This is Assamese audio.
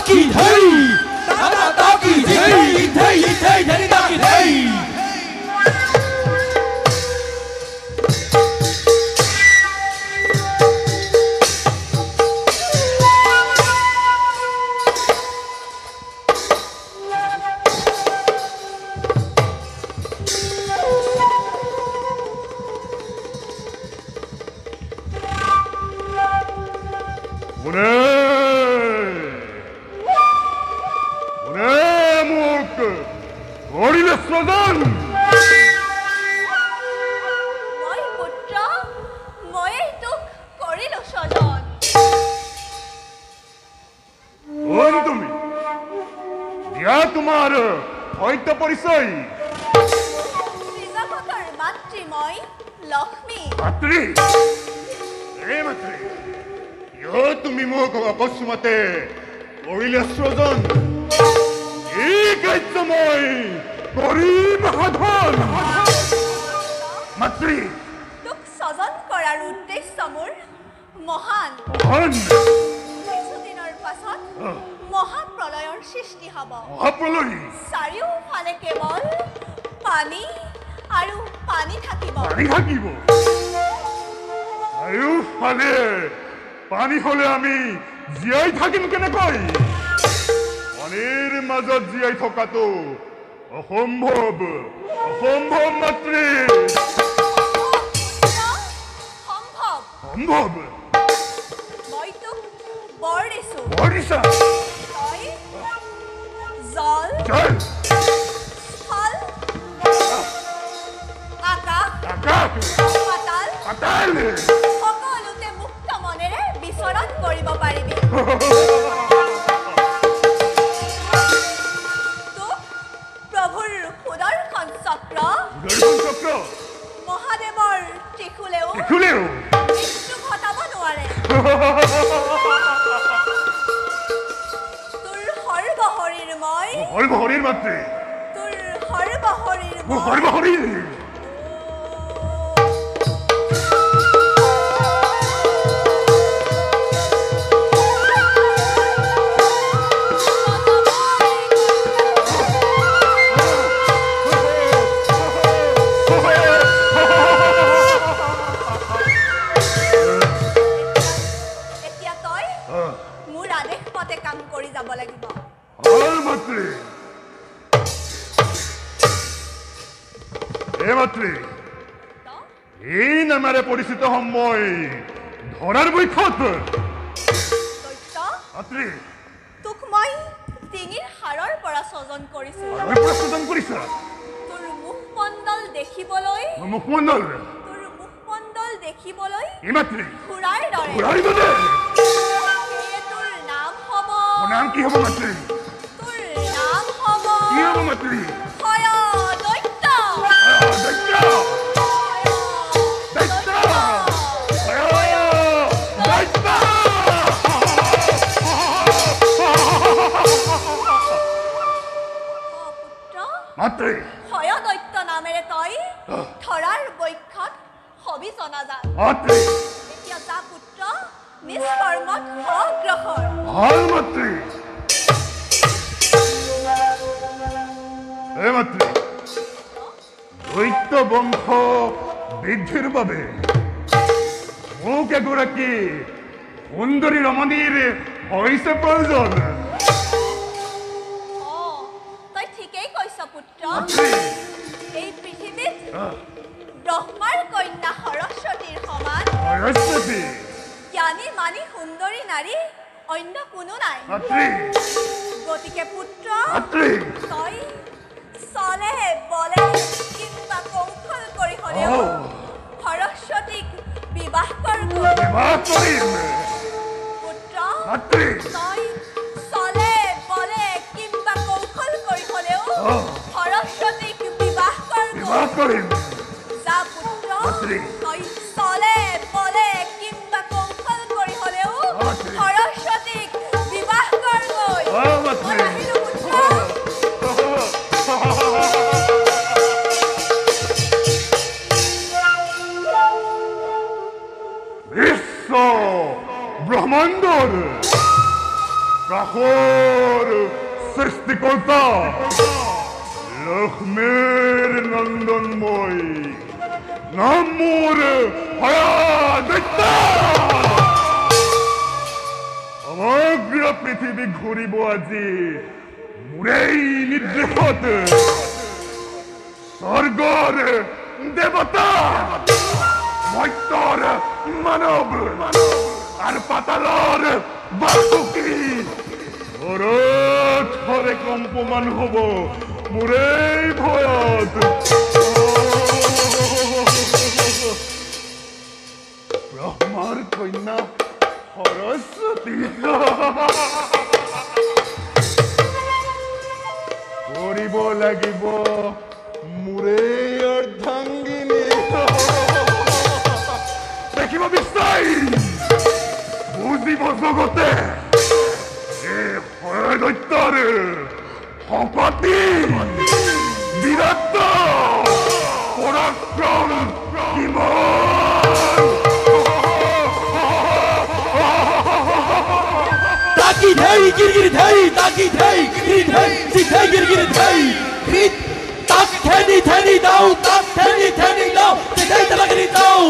taki thei tata taki thei thei thei thei taki thei পানি হলে আমি জিয়াই থাকিম কেনেকৈ পানীৰ মাজত জিয়াই থকাটো অসম্ভৱ অসম্ভৱ মাতৃ সম্ভৱ মই তোক বৰ দিছো বৰিছা তই জল জল স্থল আকাশ আকাশ পাতাল পাতাল সকলোতে মুক্ত মনেৰে বিচৰণ কৰিব পাৰিবি তোক প্ৰভুৰ সুদৰ্শন চক্ৰ মহাদেৱৰ ত্ৰিশূলেও মৃত্যু ঘটাব নোৱাৰে তোৰ সৰ্বশৰীৰ মই সৰ্বশৰীৰ মাতৃ তোৰ সৰ্বশৰীৰ মোৰ সৰ্বশৰীৰ এই নামেৰে পৰিচিত সময় ধৰাৰ বৈঠত তোক মই ডিঙিৰ হাড়ৰ পৰা সজন কৰিছো তোৰ মুখমণ্ডল দেখিবলৈ ঘোঁৰাৰ দৰে তোৰ নাম হ'ব কি হ'ব মাতৃ তোৰ নাম হ'ব কি হ'ব মাতৃ মাতৃ হয় দৈত্য নামেৰে তই ধৰাৰ বৈক্ষত হবি জনাজাত মাতৃ এতিয়া যা পুত্ৰ নিজ কৰ্মত অগ্ৰসৰ ভাল মাতৃ মাতৃ দৈত্য বংশ বৃদ্ধিৰ বাবে মোক এগৰাকী সুন্দৰী ৰমণীৰ হৈছে প্ৰয়োজন এই পৃথিৱীত ব্ৰহ্মাৰ কন্যা সৰস্বতীৰ সমান জ্ঞানী মানি সুন্দৰী নাৰী অন্য কোনো নাই গতিকে পুত্ৰ তই চলে বলে কিংবা কৌশল কৰি হলেও সৰস্বতীক বিবাহ কৰিম পুত্ৰ তই চলে বলে কিংবা কৌশল কৰি হলেও সৰস্বতীক বিবাহ কৰিম যা পুত্ৰ তই চলে বলে কিংবা কৌশল কৰি হলেও সৰস্বতীক বিবাহ বিশ্ব ব্ৰহ্মাণ্ডৰ কাহর সৃষ্টিকর্তা লক্ষ্মীর নন্দনময় নাম মোর হয়াদৈত্য সমগ্র পৃথিবী ঘুরিব আজি মোরেই নির্দেশত স্বর্গর দেবতা মৈত্যর মানব আর পাতালর বাসুকি থরে কম্পমান হব মোরেই ভয়ত ব্রহ্মার কন্যা সরস্বতী কৰিব লাগিব মোৰেই অৰ্ধাংগিনী দেখিব বিচাৰি বুজিব জগতে দৈত্যৰ শপতি বীৰত্ব পৰাক্ৰম ताकी धै गिरगिर धै ताकी धै गिरगिर धै जिथै गिरगिर धै हित ताक थैनी थैनी दाउ ताक थैनी थैनी दाउ जिथै तलगरी दाउ